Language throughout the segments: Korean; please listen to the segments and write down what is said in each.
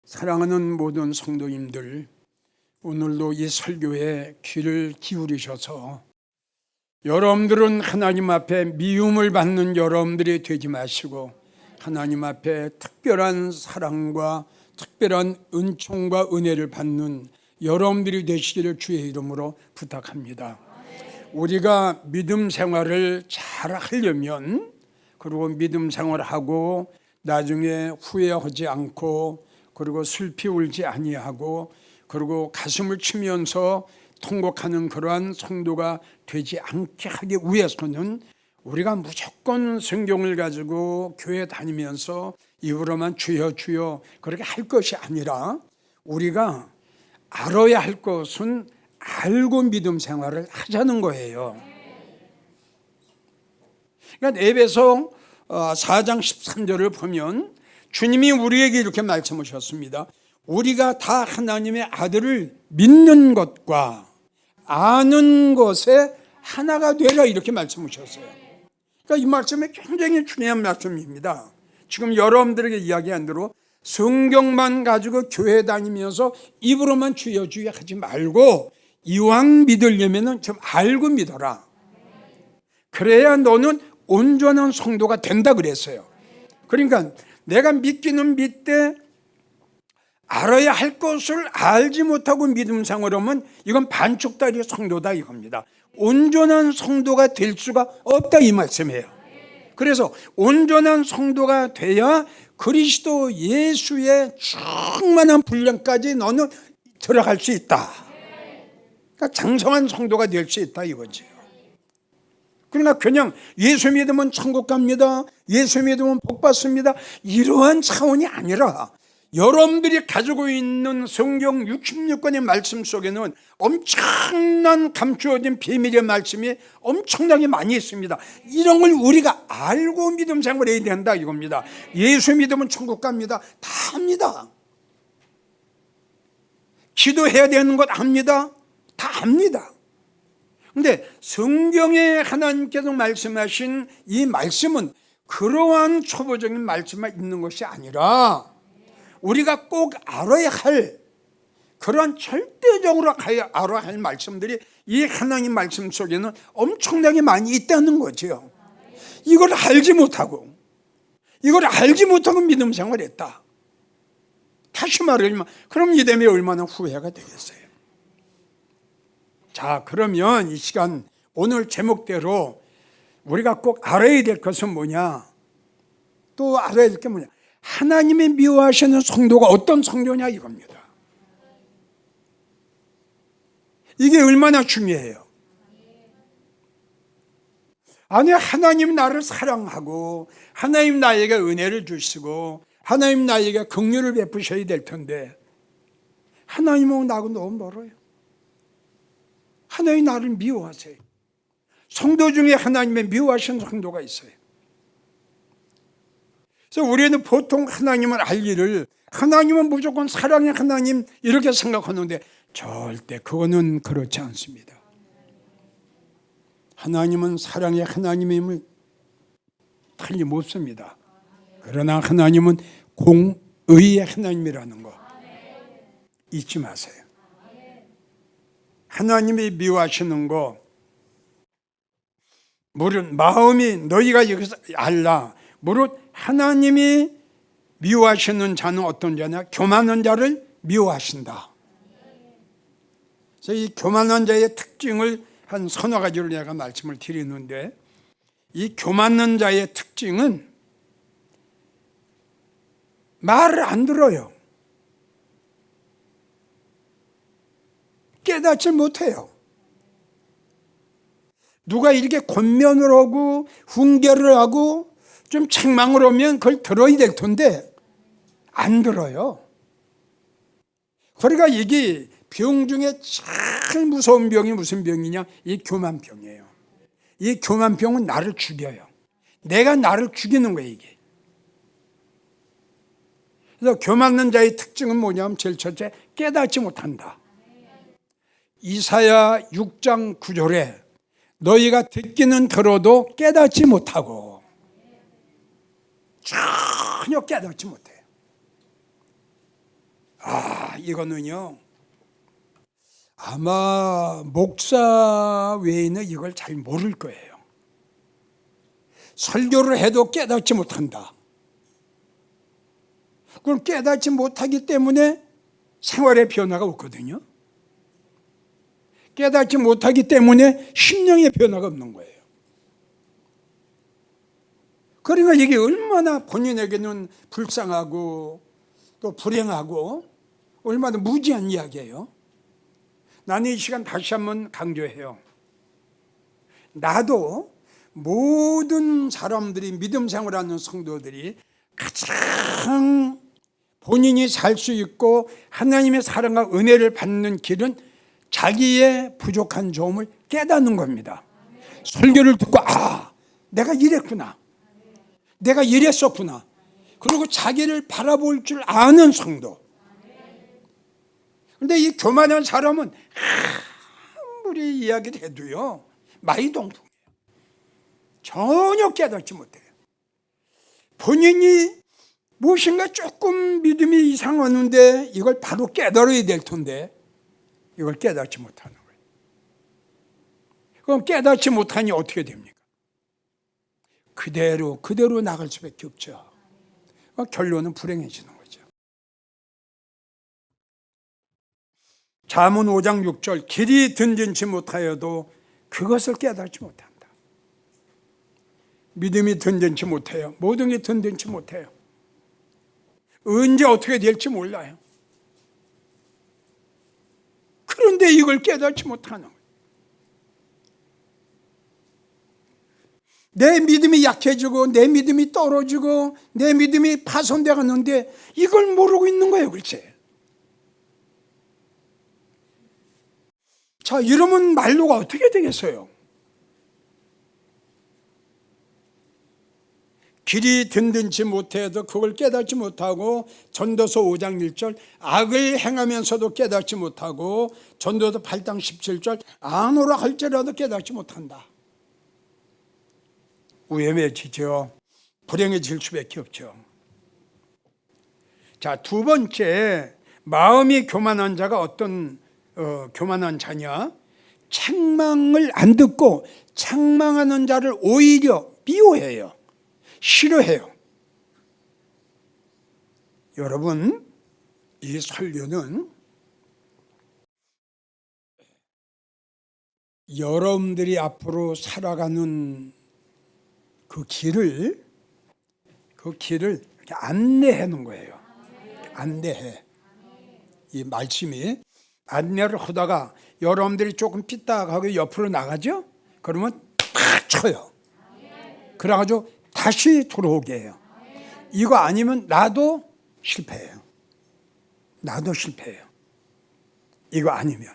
사랑하는 모든 성도님들, 오늘도 이 설교에 귀를 기울이셔서 여러분들은 하나님 앞에 미움을 받는 여러분들이 되지 마시고 하나님 앞에 특별한 사랑과 특별한 은총과 은혜를 받는 여러분들이 되시기를 주의 이름으로 부탁합니다. 우리가 믿음 생활을 잘 하려면, 그리고 믿음 생활하고 나중에 후회하지 않고, 그리고 슬피 울지 아니하고, 그리고 가슴을 치면서 통곡하는 그러한 성도가 되지 않게 하기 위해서는 우리가 무조건 성경을 가지고 교회 다니면서 입으로만 주여 주여 그렇게 할 것이 아니라, 우리가 알아야 할 것은 알고 믿음 생활을 하자는 거예요. 그러니까 에베소 4장 13절을 보면 주님이 우리에게 이렇게 말씀하셨습니다. 우리가 다 하나님의 아들을 믿는 것과 아는 것에 하나가 되라, 이렇게 말씀하셨어요. 그러니까 이 말씀이 굉장히 중요한 말씀입니다. 지금 여러분들에게 이야기한 대로 성경만 가지고 교회 다니면서 입으로만 주여 주여 하지 말고, 이왕 믿으려면 좀 알고 믿어라. 그래야 너는 온전한 성도가 된다 그랬어요. 그러니까 내가 믿기는 믿되 알아야 할 것을 알지 못하고 믿음 생활하면 이건 반쪽짜리 성도다 이겁니다. 온전한 성도가 될 수가 없다 이 말씀이에요. 그래서 온전한 성도가 돼야 그리스도 예수의 충만한 분량까지 너는 들어갈 수 있다. 그러니까 장성한 성도가 될 수 있다 이거죠. 그러니까 그냥 예수 믿으면 천국 갑니다, 예수 믿으면 복 받습니다, 이러한 차원이 아니라 여러분들이 가지고 있는 성경 66권의 말씀 속에는 엄청난 감추어진 비밀의 말씀이 엄청나게 많이 있습니다. 이런 걸 우리가 알고 믿음 생활해야 된다 이겁니다. 예수 믿으면 천국 갑니다, 다 압니다. 기도해야 되는 것 압니다, 다 압니다. 그런데 성경에 하나님께서 말씀하신 이 말씀은 그러한 초보적인 말씀만 있는 것이 아니라 우리가 꼭 알아야 할, 그런 절대적으로 알아야 할 말씀들이 이 하나님 말씀 속에는 엄청나게 많이 있다는 거죠. 이걸 알지 못하고 믿음 생활했다. 다시 말하면 그럼 이 때문에 얼마나 후회가 되겠어요. 자, 그러면 이 시간 오늘 제목대로 우리가 꼭 알아야 될 것은 뭐냐? 또 알아야 될 게 뭐냐? 하나님이 미워하시는 성도가 어떤 성도냐 이겁니다. 이게 얼마나 중요해요. 아니, 하나님 나를 사랑하고 하나님 나에게 은혜를 주시고 하나님 나에게 긍휼을 베푸셔야 될 텐데 하나님은 나하고 너무 멀어요. 하나님 나를 미워하세요. 성도 중에 하나님의 미워하시는 성도가 있어요. 그래서 우리는 보통 하나님을 알 일을 하나님은 무조건 사랑의 하나님 이렇게 생각하는데 절대 그거는 그렇지 않습니다. 하나님은 사랑의 하나님임을 틀림없습니다. 그러나 하나님은 공의의 하나님이라는 거 잊지 마세요. 하나님이 미워하시는 거, 무릇 마음이 너희가 여기서 알라. 무릇 하나님이 미워하시는 자는 어떤 자냐? 교만한 자를 미워하신다. 그래서 이 교만한 자의 특징을 한 서너 가지로 내가 말씀을 드리는데, 이 교만한 자의 특징은 말을 안 들어요. 깨닫지 못해요. 누가 이렇게 권면을 하고 훈계를 하고 좀 책망을 하면 그걸 들어야 될 텐데 안 들어요. 그러니까 이게 병 중에 제일 무서운 병이 무슨 병이냐? 이 교만병이에요. 이 교만병은 나를 죽여요. 내가 나를 죽이는 거예요 이게. 그래서 교만한 자의 특징은 뭐냐면 제일 첫째, 깨닫지 못한다. 이사야 6장 9절에 너희가 듣기는 들어도 깨닫지 못하고, 전혀 깨닫지 못해요. 이거는요, 아마 목사 외에는 이걸 잘 모를 거예요. 설교를 해도 깨닫지 못한다. 그럼 깨닫지 못하기 때문에 생활의 변화가 없거든요. 깨닫지 못하기 때문에 심령의 변화가 없는 거예요. 그러니까 이게 얼마나 본인에게는 불쌍하고 또 불행하고 얼마나 무지한 이야기예요. 나는 이 시간 다시 한번 강조해요. 나도 모든 사람들이 믿음 생활하는 성도들이 가장 본인이 살 수 있고 하나님의 사랑과 은혜를 받는 길은 자기의 부족한 점을 깨닫는 겁니다. 설교를 듣고 내가 이랬구나, 내가 이랬었구나, 그리고 자기를 바라볼 줄 아는 성도. 근데 이 교만한 사람은 아무리 이야기를 해도요, 마이동풍이에요. 전혀 깨닫지 못해요. 본인이 무엇인가 조금 믿음이 이상하는데 이걸 바로 깨달아야 될 텐데 이걸 깨닫지 못하는 거예요. 그럼 깨닫지 못하니 어떻게 됩니까? 그대로 나갈 수밖에 없죠. 결론은 불행해지는 거죠. 잠언 5장 6절, 길이 든든치 못하여도 그것을 깨닫지 못한다. 믿음이 든든치 못해요. 모든 게 든든치 못해요. 언제 어떻게 될지 몰라요. 그런데 이걸 깨닫지 못하는 거예요. 내 믿음이 약해지고 내 믿음이 떨어지고 내 믿음이 파손돼 가는데 이걸 모르고 있는 거예요. 글쎄. 자, 이러면 말로가 어떻게 되겠어요? 길이 든든치 못해도 그걸 깨닫지 못하고, 전도서 5장 1절 악을 행하면서도 깨닫지 못하고, 전도서 8장 17절 아노라 할지라도 깨닫지 못한다. 위험해지죠. 불행해질 수밖에 없죠. 자, 두 번째, 마음이 교만한 자가 어떤 교만한 자냐? 책망을 안 듣고 책망하는 자를 오히려 미워해요. 싫어해요. 여러분, 이 설교는 여러분들이 앞으로 살아가는 그 길을 이렇게 안내해 놓은 거예요. 안내해. 이 말씀이 안내를 하다가 여러분들이 조금 삐딱하고 옆으로 나가죠? 그러면 탁 쳐요. 그래가지고 다시 들어오게 해요. 이거 아니면 나도 실패해요. 이거 아니면.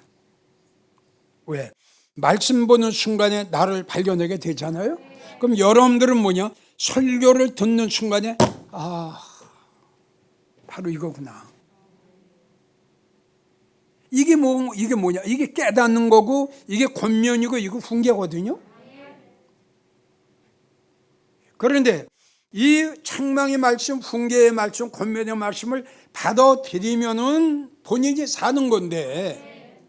왜? 말씀 보는 순간에 나를 발견하게 되잖아요. 그럼 여러분들은 뭐냐? 설교를 듣는 순간에 바로 이거구나. 이게 뭐냐? 이게 깨닫는 거고, 이게 권면이고, 이거 훈계거든요. 그런데 이 책망의 말씀, 훈계의 말씀, 권면의 말씀을 받아들이면은 본인이 사는 건데,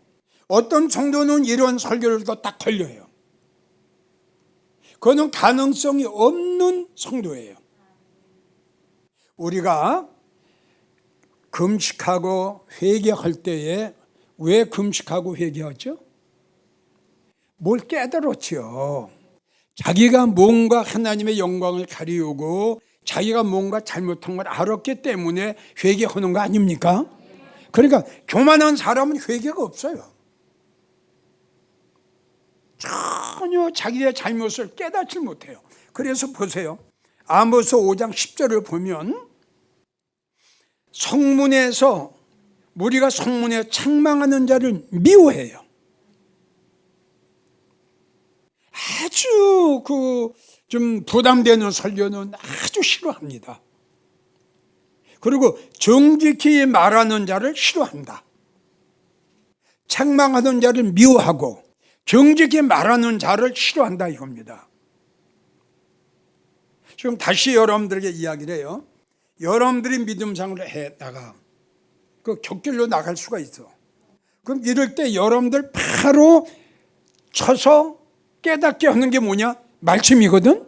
어떤 정도는 이런 설교를 딱 걸려요. 그거는 가능성이 없는 성도예요. 우리가 금식하고 회개할 때에 왜 금식하고 회개하죠? 뭘 깨달았죠. 자기가 뭔가 하나님의 영광을 가리우고 자기가 뭔가 잘못한 걸 알았기 때문에 회개하는 거 아닙니까? 그러니까 교만한 사람은 회개가 없어요. 전혀 자기의 잘못을 깨닫지 못해요. 그래서 보세요. 아모스 5장 10절을 보면 성문에서 우리가 성문에 책망하는 자를 미워해요. 아주 좀 부담되는 설교는 아주 싫어합니다. 그리고 정직히 말하는 자를 싫어한다. 책망하는 자를 미워하고 정직히 말하는 자를 싫어한다 이겁니다. 지금 다시 여러분들에게 이야기를 해요. 여러분들이 믿음 생활을 해다가 그 곁길로 나갈 수가 있어. 그럼 이럴 때 여러분들 바로 쳐서 깨닫게 하는 게 뭐냐? 말씀이거든.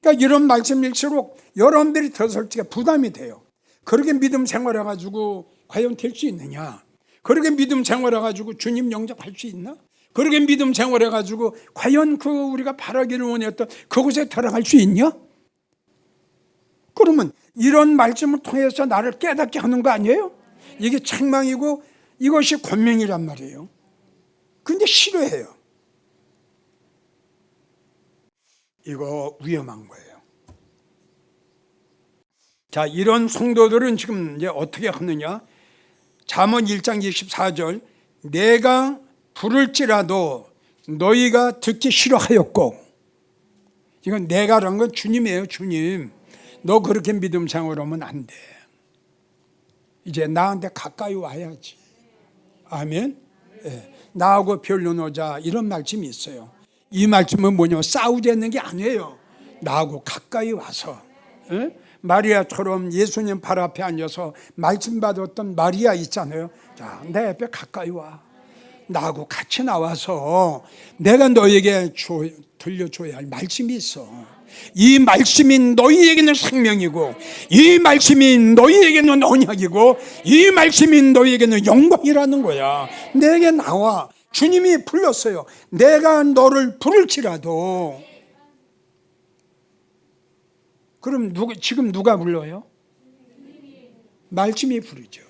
그러니까 이런 말씀일수록 여러분들이 더 솔직히 부담이 돼요. 그렇게 믿음 생활해가지고 과연 될 수 있느냐? 그렇게 믿음 생활해가지고 주님 영접할 수 있나? 그렇게 믿음 생활해가지고 과연 그 우리가 바라기를 원했던 그곳에 들어갈 수 있냐? 그러면 이런 말씀을 통해서 나를 깨닫게 하는 거 아니에요? 이게 책망이고 이것이 권명이란 말이에요. 근데 싫어해요. 이거 위험한 거예요. 자, 이런 성도들은 지금 이제 어떻게 하느냐? 잠언 1장 24절, 내가 부를지라도 너희가 듣기 싫어하였고, 이건 내가라는 건 주님이에요. 주님, 너 그렇게 믿음 생활하면 안 돼. 이제 나한테 가까이 와야지. 아멘. 네. 나하고 변론하자, 이런 말씀이 있어요. 이 말씀은 뭐냐면 싸우자는 게 아니에요. 나하고 가까이 와서, 네? 마리아처럼 예수님 발 앞에 앉아서 말씀 받았던 마리아 있잖아요. 자, 내 옆에 가까이 와. 나하고 같이 나와서 내가 너에게 들려줘야 할 말씀이 있어. 이 말씀이 너희에게는 생명이고, 이 말씀이 너희에게는 언약이고, 이 말씀이 너희에게는 영광이라는 거야. 내게 나와. 주님이 불렀어요. 내가 너를 부를지라도. 그럼 지금 누가 불러요? 말씀이 부르죠.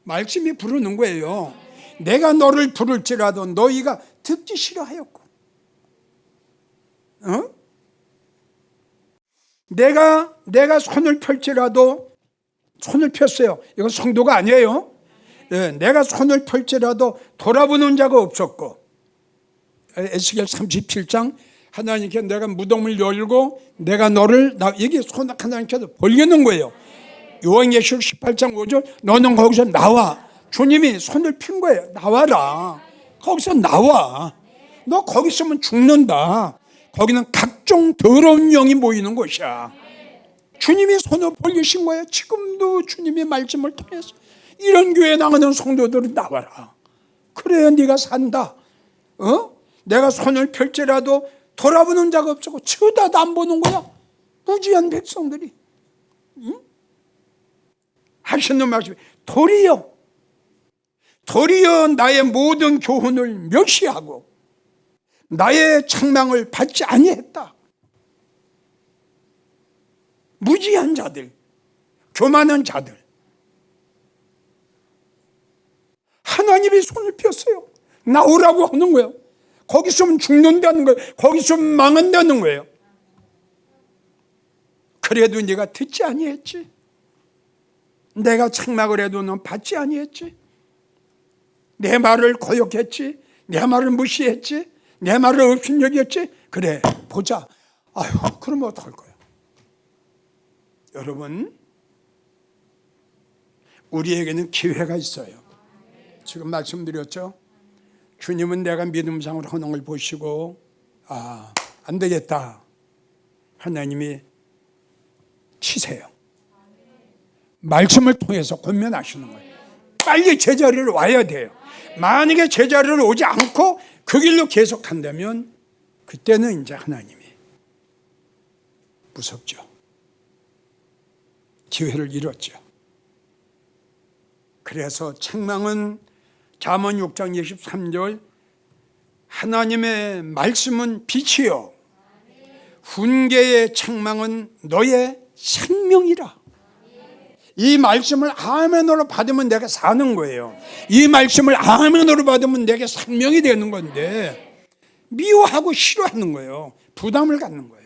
말씀이 부르는 거예요. 내가 너를 부를지라도 너희가 듣기 싫어하였고, 내가 손을 펼지라도, 손을 폈어요. 이건 성도가 아니에요. 네, 내가 손을 펼지라도 돌아보는 자가 없었고, 에스겔 37장 하나님께 내가 무덤을 열고 내가 너를 이게 손 하나님께서 벌리는 거예요. 요한계시록 18장 5절, 너는 거기서 나와. 주님이 손을 핀 거예요. 나와라. 거기서 나와. 너 거기 있으면 죽는다. 거기는 각종 더러운 영이 모이는 곳이야. 주님이 손을 벌리신 거예요. 지금도 주님의 말씀을 통해서 이런 교회 나가는 성도들은 나와라. 그래야 네가 산다. 내가 손을 펼지라도 돌아보는 자가 없고 쳐다도 안 보는 거야. 무지한 백성들이. 하시는 말씀이 도리어 나의 모든 교훈을 멸시하고 나의 책망을 받지 아니했다. 무지한 자들, 교만한 자들. 하나님이 손을 폈어요. 나오라고 하는 거예요. 거기 있으면 죽는다는 거예요. 거기 있으면 망한다는 거예요. 그래도 네가 듣지 아니했지. 내가 책망을 해도 넌 받지 아니했지. 내 말을 거역했지. 내 말을 무시했지. 내 말을 업신여겼지. 그래, 보자. 아유, 그러면 어떡할 거야? 여러분, 우리에게는 기회가 있어요. 지금 말씀드렸죠? 주님은 내가 믿음상으로 하는 걸 보시고, 안 되겠다. 하나님이 치세요. 말씀을 통해서 권면하시는 거예요. 빨리 제자리를 와야 돼요. 만약에 제자리를 오지 않고 그 길로 계속 한다면 그때는 이제 하나님이 무섭죠. 기회를 잃었죠. 그래서 책망은 잠언 6장 23절, 하나님의 말씀은 빛이요 훈계의 책망은 너의 생명이라. 이 말씀을 아멘으로 받으면 내가 사는 거예요. 이 말씀을 아멘으로 받으면 내게 생명이 되는 건데 미워하고 싫어하는 거예요. 부담을 갖는 거예요.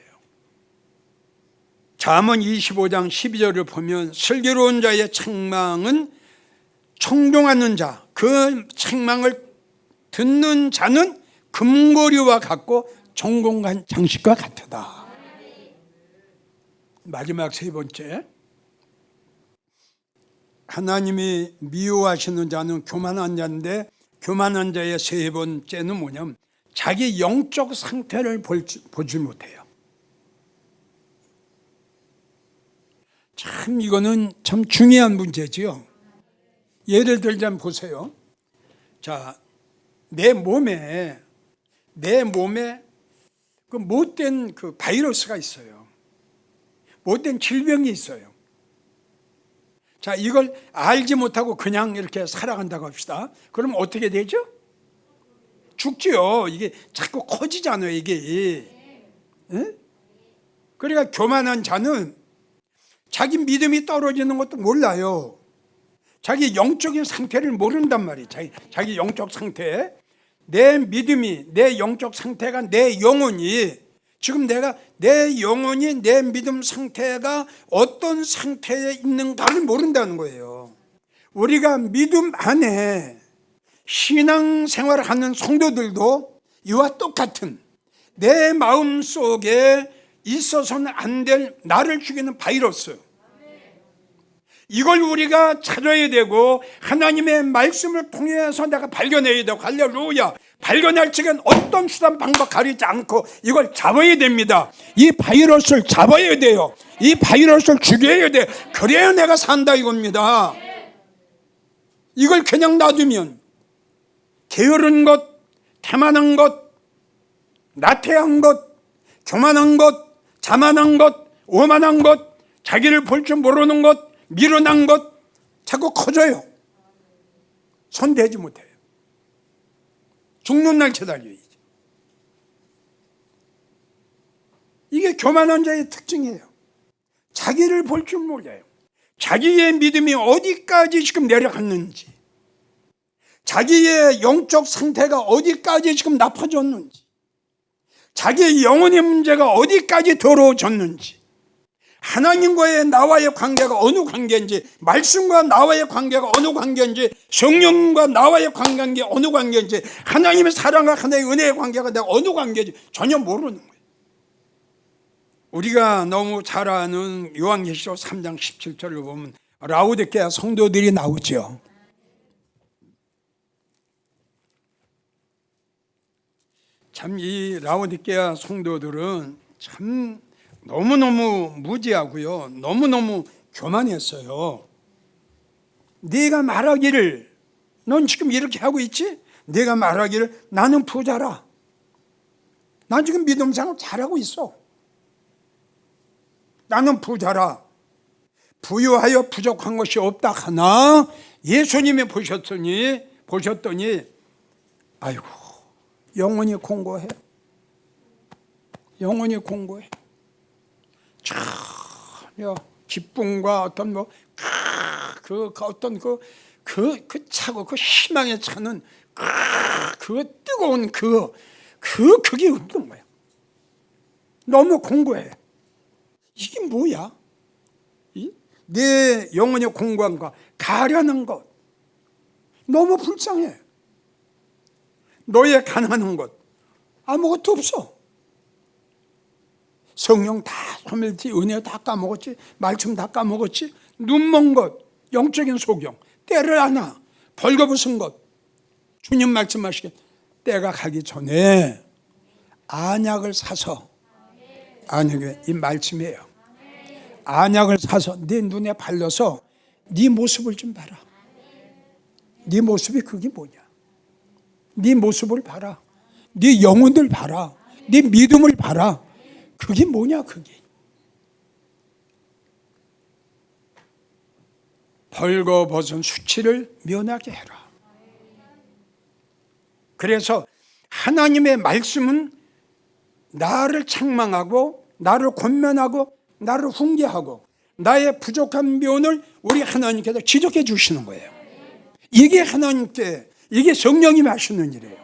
잠언 25장 12절을 보면 슬기로운 자의 책망은 청종하는 자, 그 책망을 듣는 자는 금고리와 같고 정공한 장식과 같다. 마지막 세 번째, 하나님이 미워하시는 자는 교만한 자인데, 교만한 자의 세 번째는 뭐냐면 자기 영적 상태를 보지 못해요. 참 이거는 참 중요한 문제지요. 예를 들자면 보세요. 자, 내 몸에 그 못된 그 바이러스가 있어요. 못된 질병이 있어요. 자, 이걸 알지 못하고 그냥 이렇게 살아간다고 합시다. 그럼 어떻게 되죠? 죽지요. 이게 자꾸 커지잖아요, 이게. 예? 그러니까 교만한 자는 자기 믿음이 떨어지는 것도 몰라요. 자기 영적인 상태를 모른단 말이에요. 자기 영적 상태. 내 믿음이, 내 영적 상태가, 내 영혼이, 지금 내 영혼이, 내 믿음 상태가 어떤 상태에 있는가를 모른다는 거예요. 우리가 믿음 안에 신앙생활을 하는 성도들도 이와 똑같은 내 마음 속에 있어서는 안 될 나를 죽이는 바이러스, 이걸 우리가 찾아야 되고 하나님의 말씀을 통해서 내가 발견해야 되고, 할렐루야. 발견할 적엔 어떤 수단 방법 가리지 않고 이걸 잡아야 됩니다. 이 바이러스를 잡아야 돼요. 이 바이러스를 죽여야 돼요. 그래야 내가 산다 이겁니다. 이걸 그냥 놔두면 게으른 것, 태만한 것, 나태한 것, 교만한 것, 자만한 것, 오만한 것, 자기를 볼 줄 모르는 것, 미련한 것 자꾸 커져요. 손 대지 못해요. 죽는 날 기다려야지. 이게 교만한 자의 특징이에요. 자기를 볼 줄 몰라요. 자기의 믿음이 어디까지 지금 내려갔는지, 자기의 영적 상태가 어디까지 지금 나빠졌는지, 자기의 영혼의 문제가 어디까지 더러워졌는지, 하나님과의 나와의 관계가 어느 관계인지, 말씀과 나와의 관계가 어느 관계인지, 성령과 나와의 관계가 어느 관계인지, 하나님의 사랑과 하나님의 은혜의 관계가 내가 어느 관계인지 전혀 모르는 거예요. 우리가 너무 잘 아는 요한계시록 3장 17절을 보면 라오디게아 성도들이 나오죠. 참 이 라오디게아 성도들은 참 너무너무 무지하고요, 너무너무 교만했어요. 네가 말하기를, 넌 지금 이렇게 하고 있지? 네가 말하기를 나는 부자라, 난 지금 믿음생활 잘하고 있어, 나는 부자라, 부유하여 부족한 것이 없다 하나 예수님이 보셨더니 아이고 영원히 공고해, 영원히 공고해. 전혀 기쁨과 어떤 어떤 차고 그 희망에 차는 그 뜨거운 그게 없던 거예요. 너무 공고해. 이게 뭐야? 내 영혼의 공고함과 가련한 것, 너무 불쌍해. 너의 가난한 것 아무것도 없어. 성령 다 소멸했지, 은혜 다 까먹었지, 말씀 다 까먹었지, 눈먼 것, 영적인 소경, 때를 안아, 벌거벗은 것. 주님 말씀하시길 때가 가기 전에 안약을 사서, 안약이 이 말씀이에요. 안약을 사서 네 눈에 발라서 네 모습을 좀 봐라. 네 모습이 그게 뭐냐? 네 모습을 봐라. 네 영혼을 봐라. 네 믿음을 봐라. 그게 뭐냐 그게. 벌거벗은 수치를 면하게 해라. 그래서 하나님의 말씀은 나를 책망하고 나를 권면하고 나를 훈계하고 나의 부족한 면을 우리 하나님께서 지적해 주시는 거예요. 이게 하나님께, 이게 성령님이 하시는 일이에요.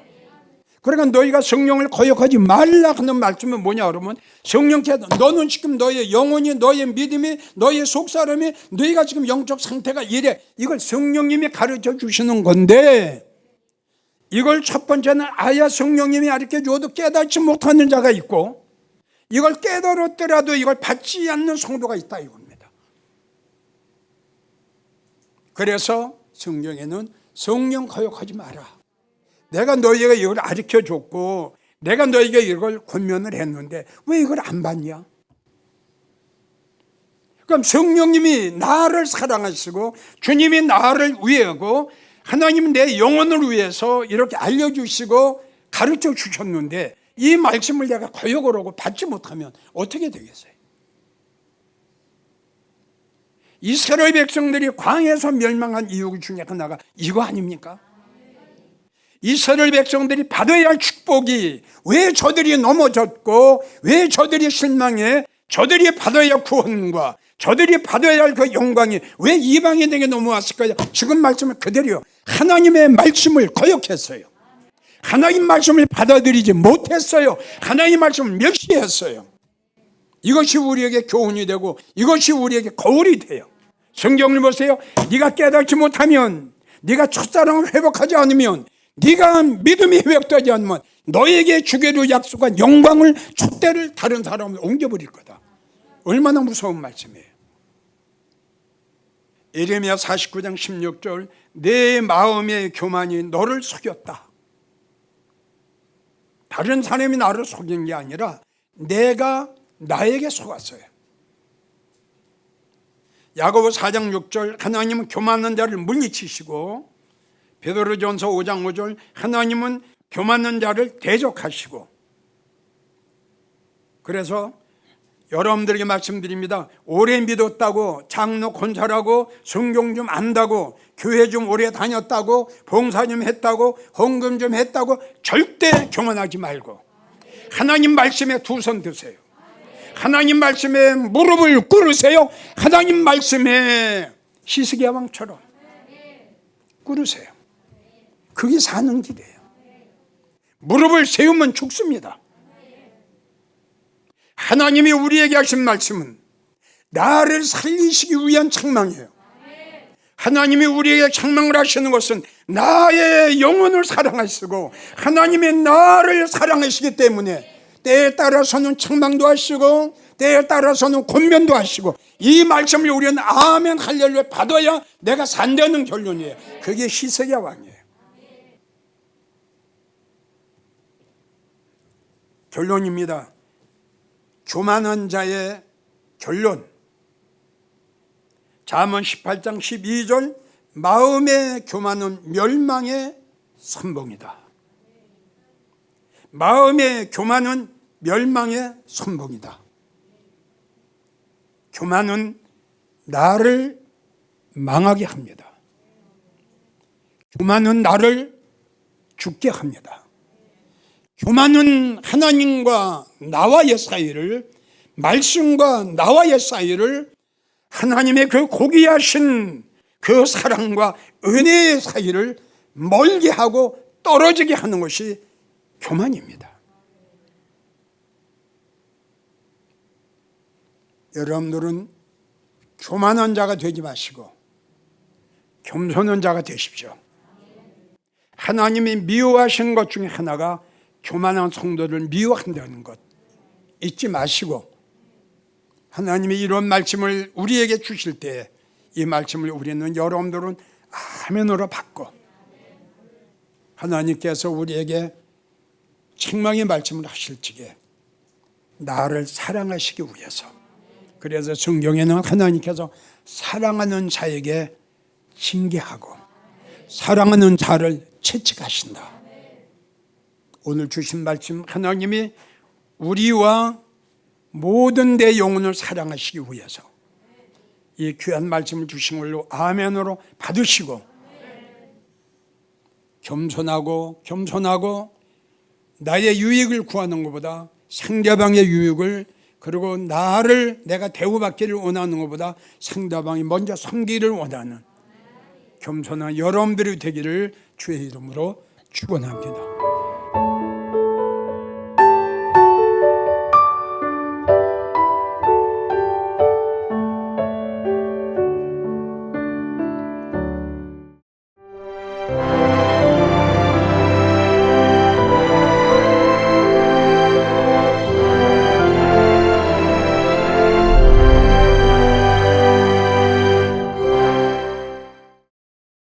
그러니까 너희가 성령을 거역하지 말라 하는 말씀은 뭐냐 그러면, 성령께서 너는 지금 너의 영혼이, 너의 믿음이, 너의 속사람이, 너희가 지금 영적 상태가 이래, 이걸 성령님이 가르쳐 주시는 건데, 이걸 첫 번째는 아야 성령님이 가르쳐 줘도 깨닫지 못하는 자가 있고, 이걸 깨달았더라도 이걸 받지 않는 성도가 있다 이겁니다. 그래서 성경에는 성령 거역하지 마라. 내가 너희에게 이걸 가르쳐 줬고 내가 너희에게 이걸 권면을 했는데 왜 이걸 안 받냐? 그럼 성령님이 나를 사랑하시고 주님이 나를 위하고 하나님은 내 영혼을 위해서 이렇게 알려주시고 가르쳐 주셨는데 이 말씀을 내가 거역을 하고 받지 못하면 어떻게 되겠어요? 이스라엘 백성들이 광야에서 멸망한 이유 중에 하나가 이거 아닙니까? 이스라엘 백성들이 받아야 할 축복이 왜 저들이 넘어졌고 왜 저들이 실망해? 저들이 받아야 할 구원과 저들이 받아야 할 그 영광이 왜 이방인에게 넘어왔을까요? 지금 말씀은 그대로요. 하나님의 말씀을 거역했어요. 하나님 말씀을 받아들이지 못했어요. 하나님 말씀을 멸시했어요. 이것이 우리에게 교훈이 되고 이것이 우리에게 거울이 돼요. 성경을 보세요. 네가 깨닫지 못하면, 네가 첫사랑을 회복하지 않으면, 네가 믿음이 회복되지 않으면 너에게 주기로 약속한 영광을, 촛대를 다른 사람을 옮겨버릴 거다. 얼마나 무서운 말씀이에요. 예레미야 49장 16절, 내 마음의 교만이 너를 속였다. 다른 사람이 나를 속인 게 아니라 내가 나에게 속았어요. 야고보 4장 6절, 하나님은 교만한 자를 물리치시고, 베드로전서 5장 5절, 하나님은 교만한 자를 대적하시고. 그래서 여러분들에게 말씀드립니다. 오래 믿었다고, 장로 권사라고, 성경 좀 안다고, 교회 좀 오래 다녔다고, 봉사 좀 했다고, 헌금 좀 했다고 절대 교만하지 말고 하나님 말씀에 두 손 드세요. 하나님 말씀에 무릎을 꿇으세요. 하나님 말씀에 히스기야 왕처럼 꿇으세요. 그게 사는 길이에요. 무릎을 세우면 죽습니다. 하나님이 우리에게 하신 말씀은 나를 살리시기 위한 책망이에요. 하나님이 우리에게 책망을 하시는 것은 나의 영혼을 사랑하시고 하나님이 나를 사랑하시기 때문에 때에 따라서는 책망도 하시고 때에 따라서는 권면도 하시고, 이 말씀을 우리는 아멘 할렐루야 받아야 내가 산다는 결론이에요. 그게 히스기야 왕이에요. 결론입니다. 교만한 자의 결론. 잠언 18장 12절, 마음의 교만은 멸망의 선봉이다. 마음의 교만은 멸망의 선봉이다. 교만은 나를 망하게 합니다. 교만은 나를 죽게 합니다. 교만은 하나님과 나와의 사이를, 말씀과 나와의 사이를, 하나님의 그 고귀하신 그 사랑과 은혜의 사이를 멀게 하고 떨어지게 하는 것이 교만입니다. 여러분들은 교만한 자가 되지 마시고 겸손한 자가 되십시오. 하나님이 미워하시는 것 중에 하나가 교만한 성도를 미워한다는 것 잊지 마시고, 하나님이 이런 말씀을 우리에게 주실 때 이 말씀을 우리는, 여러분들은 아멘으로 받고, 하나님께서 우리에게 책망의 말씀을 하실 적에 나를 사랑하시기 위해서, 그래서 성경에는 하나님께서 사랑하는 자에게 징계하고 사랑하는 자를 채찍하신다. 오늘 주신 말씀, 하나님이 우리와 모든 내 영혼을 사랑하시기 위해서 이 귀한 말씀을 주신 걸로 아멘으로 받으시고, 겸손하고 나의 유익을 구하는 것보다 상대방의 유익을, 그리고 나를 내가 대우받기를 원하는 것보다 상대방이 먼저 섬기기를 원하는 겸손한 여러분들이 되기를 주의 이름으로 축원합니다.